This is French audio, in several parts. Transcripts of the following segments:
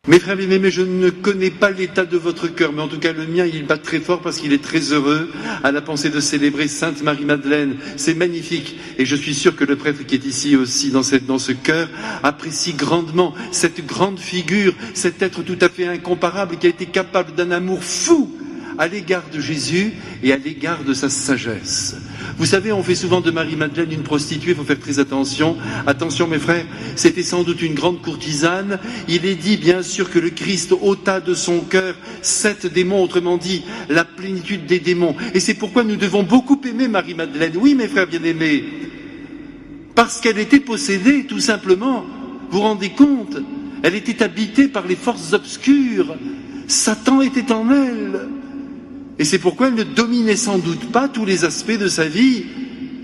Mes frères bien-aimés, je ne connais pas l'état de votre cœur, mais en tout cas le mien, il bat très fort parce qu'il est très heureux à la pensée de célébrer Sainte Marie-Madeleine. C'est magnifique et je suis sûr que le prêtre qui est ici aussi dans ce cœur apprécie grandement cette grande figure, cet être tout à fait incomparable qui a été capable d'un amour fou à l'égard de Jésus et à l'égard de sa sagesse. Vous savez, on fait souvent de Marie-Madeleine une prostituée, il faut faire très attention. Attention mes frères, c'était sans doute une grande courtisane. Il est dit bien sûr que le Christ ôta de son cœur 7 démons, autrement dit la plénitude des démons. Et c'est pourquoi nous devons beaucoup aimer Marie-Madeleine. Oui mes frères bien-aimés, parce qu'elle était possédée tout simplement. Vous vous rendez compte? Elle était habitée par les forces obscures. Satan était en elle. Et c'est pourquoi elle ne dominait sans doute pas tous les aspects de sa vie.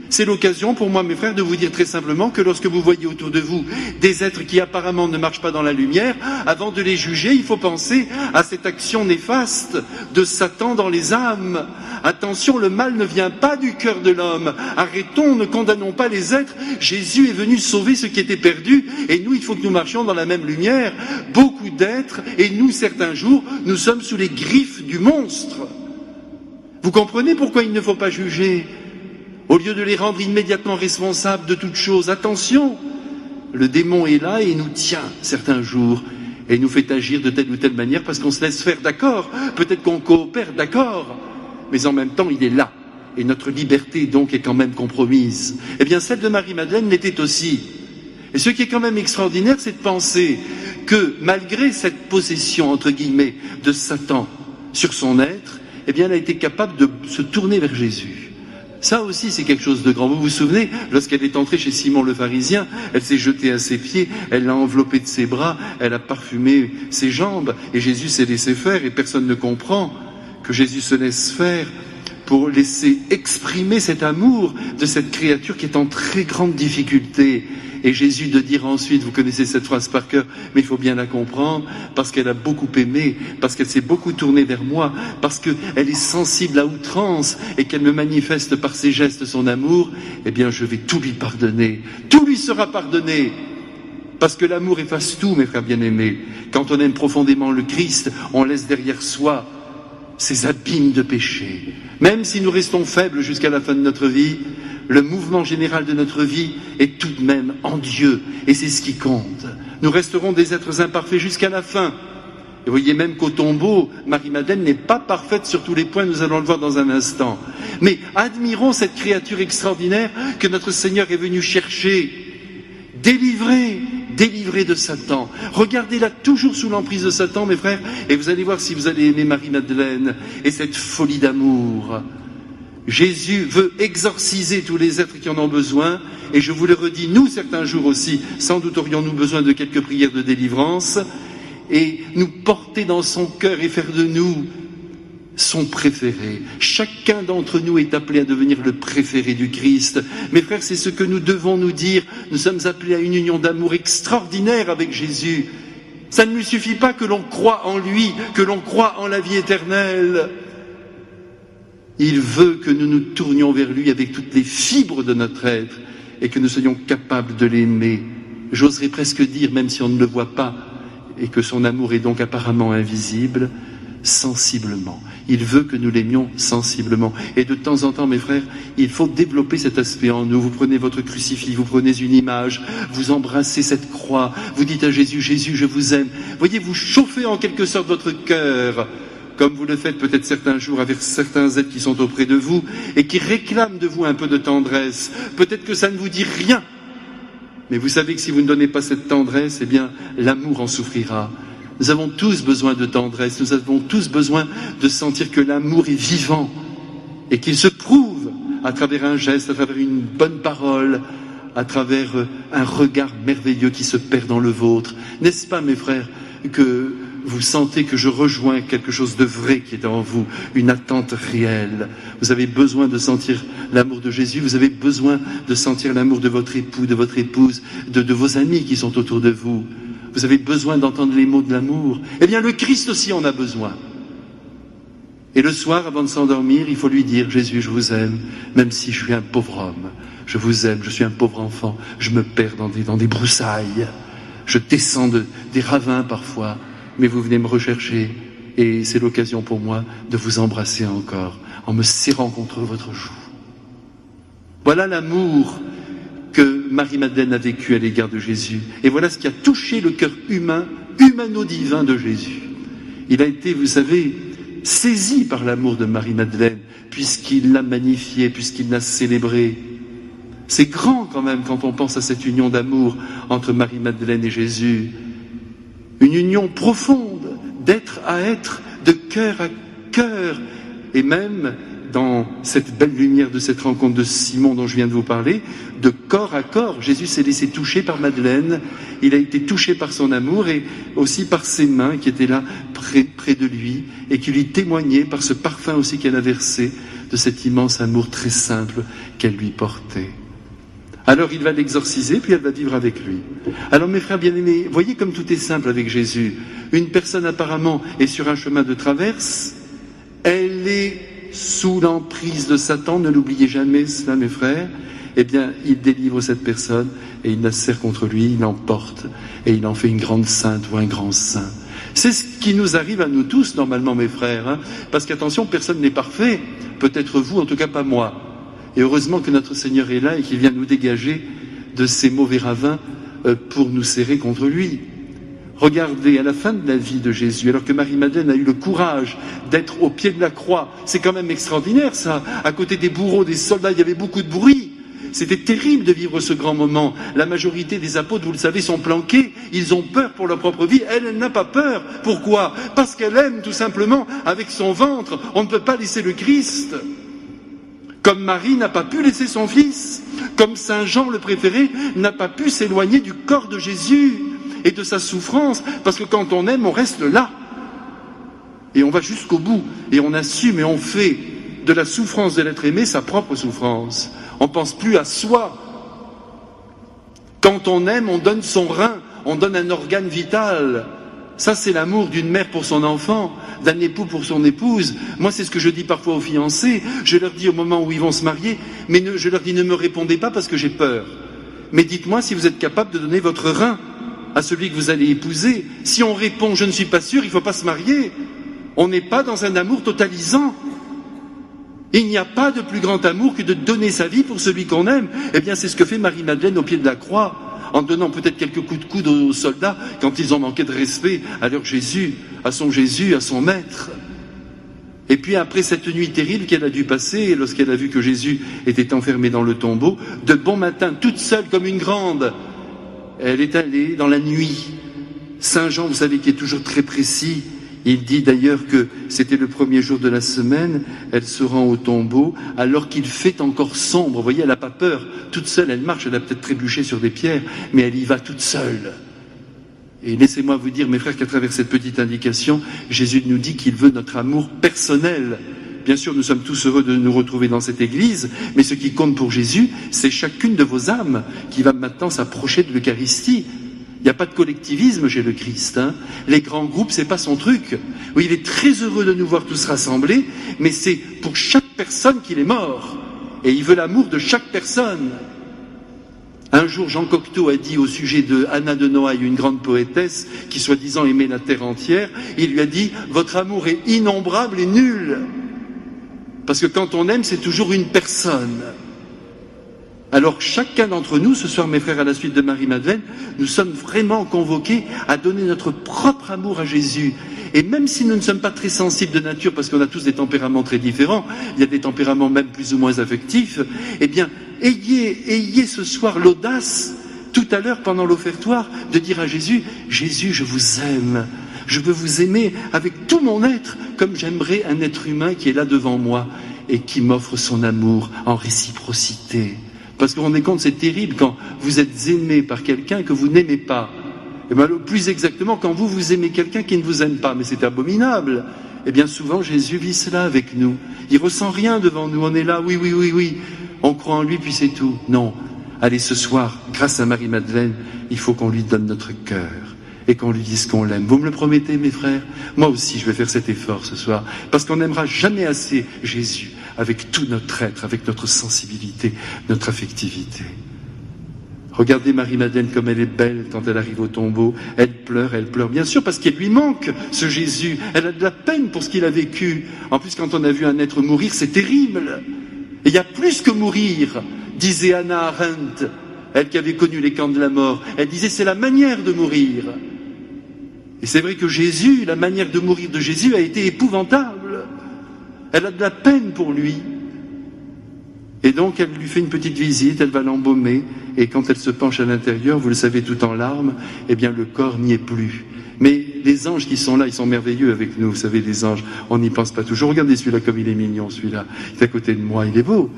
C'est l'occasion pour moi, mes frères, de vous dire très simplement que lorsque vous voyez autour de vous des êtres qui apparemment ne marchent pas dans la lumière, avant de les juger, il faut penser à cette action néfaste de Satan dans les âmes. Attention, le mal ne vient pas du cœur de l'homme. Arrêtons, ne condamnons pas les êtres. Jésus est venu sauver ce qui était perdu, et nous, il faut que nous marchions dans la même lumière. Beaucoup d'êtres, et nous, certains jours, nous sommes sous les griffes du monstre. Vous comprenez pourquoi il ne faut pas juger? Au lieu de les rendre immédiatement responsables de toute chose, attention, le démon est là et il nous tient certains jours et il nous fait agir de telle ou telle manière parce qu'on se laisse faire, d'accord, peut-être qu'on coopère, d'accord, mais en même temps il est là et notre liberté donc est quand même compromise. Eh bien celle de Marie-Madeleine l'était aussi. Et ce qui est quand même extraordinaire, c'est de penser que malgré cette possession entre guillemets de Satan sur son être, eh bien elle a été capable de se tourner vers Jésus. Ça aussi, c'est quelque chose de grand. Vous vous souvenez, lorsqu'elle est entrée chez Simon le pharisien, elle s'est jetée à ses pieds, elle l'a enveloppé de ses bras, elle a parfumé ses jambes, et Jésus s'est laissé faire, et personne ne comprend que Jésus se laisse faire pour laisser exprimer cet amour de cette créature qui est en très grande difficulté. Et Jésus de dire ensuite, vous connaissez cette phrase par cœur, mais il faut bien la comprendre, parce qu'elle a beaucoup aimé, parce qu'elle s'est beaucoup tournée vers moi, parce qu'elle est sensible à outrance et qu'elle me manifeste par ses gestes son amour, eh bien je vais tout lui pardonner. Tout lui sera pardonné. Parce que l'amour efface tout, mes frères bien-aimés. Quand on aime profondément le Christ, on laisse derrière soi ces abîmes de péché. Même si nous restons faibles jusqu'à la fin de notre vie, le mouvement général de notre vie est tout de même en Dieu, et c'est ce qui compte. Nous resterons des êtres imparfaits jusqu'à la fin. Et vous voyez même qu'au tombeau, Marie-Madeleine n'est pas parfaite sur tous les points, nous allons le voir dans un instant. Mais admirons cette créature extraordinaire que notre Seigneur est venu chercher, délivrer de Satan. Regardez-la toujours sous l'emprise de Satan, mes frères, et vous allez voir si vous allez aimer Marie-Madeleine et cette folie d'amour. Jésus veut exorciser tous les êtres qui en ont besoin, et je vous le redis, nous, certains jours aussi, sans doute aurions-nous besoin de quelques prières de délivrance, et nous porter dans son cœur et faire de nous son préféré. Chacun d'entre nous est appelé à devenir le préféré du Christ. Mes frères, c'est ce que nous devons nous dire. Nous sommes appelés à une union d'amour extraordinaire avec Jésus. Ça ne lui suffit pas que l'on croit en lui, que l'on croit en la vie éternelle. Il veut que nous nous tournions vers lui avec toutes les fibres de notre être et que nous soyons capables de l'aimer. J'oserais presque dire, même si on ne le voit pas, et que son amour est donc apparemment invisible, sensiblement. Il veut que nous l'aimions sensiblement. Et de temps en temps, mes frères, il faut développer cet aspect en nous. Vous prenez votre crucifix, vous prenez une image, vous embrassez cette croix, vous dites à Jésus, Jésus, je vous aime. Voyez, vous chauffez en quelque sorte votre cœur, comme vous le faites peut-être certains jours avec certains êtres qui sont auprès de vous et qui réclament de vous un peu de tendresse. Peut-être que ça ne vous dit rien, mais vous savez que si vous ne donnez pas cette tendresse, eh bien, l'amour en souffrira. Nous avons tous besoin de tendresse, nous avons tous besoin de sentir que l'amour est vivant et qu'il se prouve à travers un geste, à travers une bonne parole, à travers un regard merveilleux qui se perd dans le vôtre. N'est-ce pas, mes frères, que vous sentez que je rejoins quelque chose de vrai qui est en vous, une attente réelle. Vous avez besoin de sentir l'amour de Jésus, vous avez besoin de sentir l'amour de votre époux, de votre épouse, de vos amis qui sont autour de vous. Vous avez besoin d'entendre les mots de l'amour. Eh bien, le Christ aussi en a besoin. Et le soir, avant de s'endormir, il faut lui dire, Jésus, je vous aime, même si je suis un pauvre homme. Je vous aime, je suis un pauvre enfant. Je me perds dans des broussailles. Je descends des ravins parfois. mais vous venez me rechercher. Et c'est l'occasion pour moi de vous embrasser encore, en me serrant contre votre joue. Voilà l'amour que Marie-Madeleine a vécu à l'égard de Jésus. Et voilà ce qui a touché le cœur humain, humano-divin de Jésus. Il a été, vous savez, saisi par l'amour de Marie-Madeleine, puisqu'il l'a magnifié, puisqu'il l'a célébré. C'est grand quand même quand on pense à cette union d'amour entre Marie-Madeleine et Jésus. Une union profonde, d'être à être, de cœur à cœur, et même dans cette belle lumière de cette rencontre de Simon dont je viens de vous parler, de corps à corps. Jésus s'est laissé toucher par Madeleine, il a été touché par son amour et aussi par ses mains qui étaient là près de lui et qui lui témoignaient par ce parfum aussi qu'elle a versé de cet immense amour très simple qu'elle lui portait. Alors il va l'exorciser, puis elle va vivre avec lui. Alors mes frères bien-aimés, voyez comme tout est simple avec Jésus. Une personne apparemment est sur un chemin de traverse, elle est sous l'emprise de Satan, ne l'oubliez jamais cela mes frères, eh bien il délivre cette personne et il la serre contre lui, il l'emporte et il en fait une grande sainte ou un grand saint. C'est ce qui nous arrive à nous tous normalement mes frères, hein, parce qu'attention, personne n'est parfait, peut-être vous, en tout cas pas moi. Et heureusement que notre Seigneur est là et qu'il vient nous dégager de ces mauvais ravins pour nous serrer contre lui. Regardez, à la fin de la vie de Jésus, alors que Marie-Madeleine a eu le courage d'être au pied de la croix, c'est quand même extraordinaire ça, à côté des bourreaux, des soldats, il y avait beaucoup de bruit. C'était terrible de vivre ce grand moment. La majorité des apôtres, vous le savez, sont planqués, ils ont peur pour leur propre vie. Elle n'a pas peur. Pourquoi? Parce qu'elle aime tout simplement avec son ventre. On ne peut pas laisser le Christ. Comme Marie n'a pas pu laisser son fils, comme Saint Jean le préféré n'a pas pu s'éloigner du corps de Jésus et de sa souffrance, parce que quand on aime, on reste là. Et on va jusqu'au bout, et on assume et on fait de la souffrance de l'être aimé sa propre souffrance. On ne pense plus à soi. Quand on aime, on donne son rein, on donne un organe vital. Ça, c'est l'amour d'une mère pour son enfant, d'un époux pour son épouse. Moi, c'est ce que je dis parfois aux fiancés. Je leur dis au moment où ils vont se marier, mais je leur dis ne me répondez pas parce que j'ai peur. Mais dites-moi si vous êtes capable de donner votre rein à celui que vous allez épouser. Si on répond je ne suis pas sûr, il ne faut pas se marier. On n'est pas dans un amour totalisant. Il n'y a pas de plus grand amour que de donner sa vie pour celui qu'on aime. Eh bien, c'est ce que fait Marie-Madeleine au pied de la croix, en donnant peut-être quelques coups de coude aux soldats quand ils ont manqué de respect à leur Jésus, à son maître. Et puis après cette nuit terrible qu'elle a dû passer, lorsqu'elle a vu que Jésus était enfermé dans le tombeau, de bon matin, toute seule comme une grande, elle est allée dans la nuit. Saint Jean, vous savez, qui est toujours très précis, il dit d'ailleurs que c'était le premier jour de la semaine, elle se rend au tombeau alors qu'il fait encore sombre. Vous voyez, elle n'a pas peur, toute seule, elle marche, elle a peut-être trébuché sur des pierres, mais elle y va toute seule. Et laissez-moi vous dire, mes frères, qu'à travers cette petite indication, Jésus nous dit qu'il veut notre amour personnel. Bien sûr, nous sommes tous heureux de nous retrouver dans cette église, mais ce qui compte pour Jésus, c'est chacune de vos âmes qui va maintenant s'approcher de l'Eucharistie. Il n'y a pas de collectivisme chez le Christ. Hein. Les grands groupes, c'est pas son truc. Oui, il est très heureux de nous voir tous rassemblés, mais c'est pour chaque personne qu'il est mort. Et il veut l'amour de chaque personne. Un jour, Jean Cocteau a dit au sujet de Anna de Noailles, une grande poétesse qui soi-disant aimait la terre entière, il lui a dit « Votre amour est innombrable et nul ». Parce que quand on aime, c'est toujours une personne. Alors chacun d'entre nous, ce soir mes frères, à la suite de Marie-Madeleine, nous sommes vraiment convoqués à donner notre propre amour à Jésus. Et même si nous ne sommes pas très sensibles de nature, parce qu'on a tous des tempéraments très différents, il y a des tempéraments même plus ou moins affectifs, eh bien, ayez ce soir l'audace, tout à l'heure pendant l'offertoire, de dire à Jésus, « Jésus, je vous aime, je veux vous aimer avec tout mon être, comme j'aimerais un être humain qui est là devant moi et qui m'offre son amour en réciprocité. » Parce que vous vous rendez compte, c'est terrible quand vous êtes aimé par quelqu'un que vous n'aimez pas. Et bien, plus exactement, quand vous aimez quelqu'un qui ne vous aime pas, mais c'est abominable. Et bien souvent, Jésus vit cela avec nous. Il ressent rien devant nous, on est là, oui, on croit en lui, puis c'est tout. Non, allez, ce soir, grâce à Marie-Madeleine, il faut qu'on lui donne notre cœur et qu'on lui dise qu'on l'aime. Vous me le promettez, mes frères? Moi aussi, je vais faire cet effort ce soir, parce qu'on n'aimera jamais assez Jésus, avec tout notre être, avec notre sensibilité, notre affectivité. Regardez Marie-Madeleine comme elle est belle quand elle arrive au tombeau. Elle elle pleure bien sûr parce qu'elle lui manque, ce Jésus. Elle a de la peine pour ce qu'il a vécu. En plus, quand on a vu un être mourir, c'est terrible. Et il y a plus que mourir, disait Hannah Arendt, elle qui avait connu les camps de la mort. Elle disait, c'est la manière de mourir. Et c'est vrai que Jésus, la manière de mourir de Jésus a été épouvantable. Elle a de la peine pour lui. Et donc, elle lui fait une petite visite, elle va l'embaumer, et quand elle se penche à l'intérieur, vous le savez, tout en larmes, eh bien, le corps n'y est plus. Mais les anges qui sont là, ils sont merveilleux avec nous, vous savez, les anges, on n'y pense pas toujours. Regardez celui-là comme il est mignon, celui-là. Il est à côté de moi, il est beau.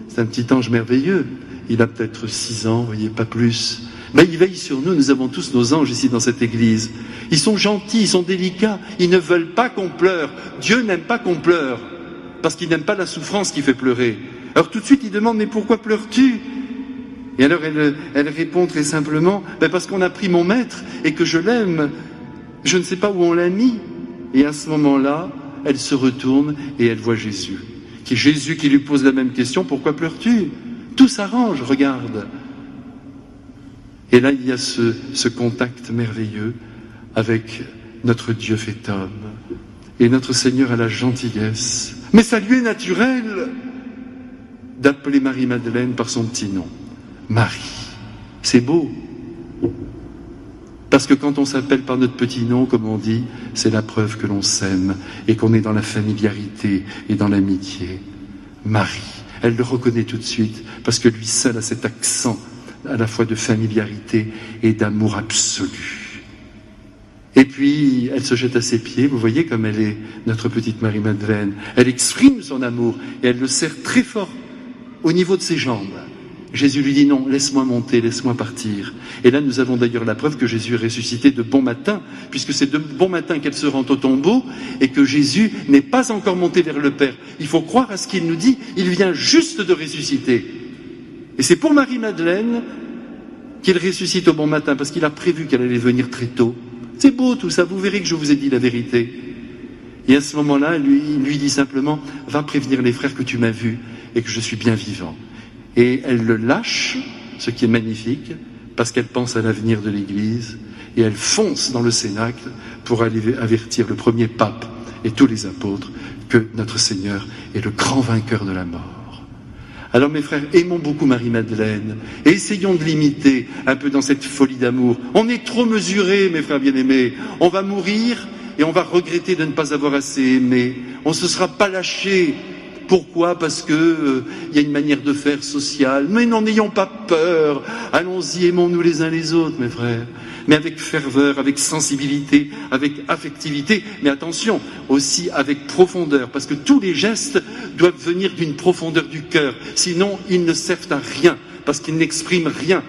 C'est un petit ange merveilleux. Il a peut-être 6 ans, vous voyez, pas plus. Mais il veille sur nous, nous avons tous nos anges ici dans cette église. Ils sont gentils, ils sont délicats, ils ne veulent pas qu'on pleure. Dieu n'aime pas qu'on pleure, parce qu'il n'aime pas la souffrance qui fait pleurer. Alors tout de suite, il demande, mais pourquoi pleures-tu? Et alors elle répond très simplement, parce qu'on a pris mon maître et que je l'aime. Je ne sais pas où on l'a mis. Et à ce moment-là, elle se retourne et elle voit Jésus. Jésus qui lui pose la même question, pourquoi pleures-tu? Tout s'arrange, regarde. Et là, il y a ce contact merveilleux avec notre Dieu fait homme. Et notre Seigneur a la gentillesse. Mais ça lui est naturel d'appeler Marie-Madeleine par son petit nom. Marie. C'est beau. Parce que quand on s'appelle par notre petit nom, comme on dit, c'est la preuve que l'on s'aime et qu'on est dans la familiarité et dans l'amitié. Marie. Elle le reconnaît tout de suite parce que lui seul a cet accent à la fois de familiarité et d'amour absolu. Et puis, elle se jette à ses pieds. Vous voyez comme elle est, notre petite Marie-Madeleine. Elle exprime son amour et elle le serre très fort au niveau de ses jambes. Jésus lui dit non, laisse-moi monter, laisse-moi partir. Et là, nous avons d'ailleurs la preuve que Jésus est ressuscité de bon matin, puisque c'est de bon matin qu'elle se rend au tombeau et que Jésus n'est pas encore monté vers le Père. Il faut croire à ce qu'il nous dit, il vient juste de ressusciter. Et c'est pour Marie-Madeleine qu'il ressuscite au bon matin, parce qu'il a prévu qu'elle allait venir très tôt. C'est beau tout ça, vous verrez que je vous ai dit la vérité. Et à ce moment-là, il lui dit simplement, va prévenir les frères que tu m'as vus et que je suis bien vivant. Et elle le lâche, ce qui est magnifique, parce qu'elle pense à l'avenir de l'Église, et elle fonce dans le Cénacle pour aller avertir le premier pape et tous les apôtres que notre Seigneur est le grand vainqueur de la mort. Alors mes frères, aimons beaucoup Marie-Madeleine et essayons de l'imiter un peu dans cette folie d'amour. On est trop mesurés, mes frères bien-aimés. On va mourir et on va regretter de ne pas avoir assez aimé. On ne se sera pas lâché. Pourquoi? Parce que y a une manière de faire sociale. Mais n'en ayons pas peur. Allons-y, aimons-nous les uns les autres, mes frères. Mais avec ferveur, avec sensibilité, avec affectivité. Mais attention, aussi avec profondeur. Parce que tous les gestes doivent venir d'une profondeur du cœur. Sinon, ils ne servent à rien. Parce qu'ils n'expriment rien.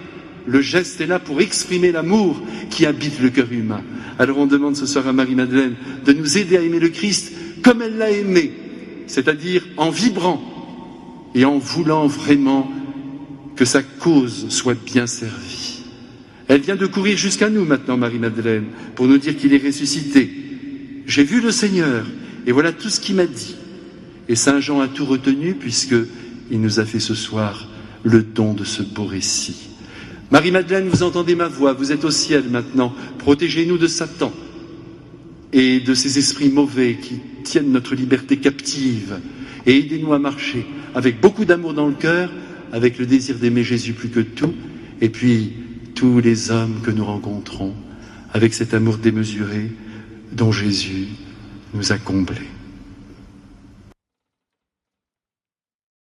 Le geste est là pour exprimer l'amour qui habite le cœur humain. Alors on demande ce soir à Marie-Madeleine de nous aider à aimer le Christ comme elle l'a aimé. C'est-à-dire en vibrant et en voulant vraiment que sa cause soit bien servie. Elle vient de courir jusqu'à nous maintenant, Marie-Madeleine, pour nous dire qu'il est ressuscité. J'ai vu le Seigneur, et voilà tout ce qu'il m'a dit. Et Saint Jean a tout retenu, puisqu'il nous a fait ce soir le don de ce beau récit. Marie-Madeleine, vous entendez ma voix, vous êtes au ciel maintenant. Protégez-nous de Satan et de ces esprits mauvais qui tiennent notre liberté captive, et aidez-nous à marcher avec beaucoup d'amour dans le cœur, avec le désir d'aimer Jésus plus que tout, et puis tous les hommes que nous rencontrons, avec cet amour démesuré dont Jésus nous a comblés.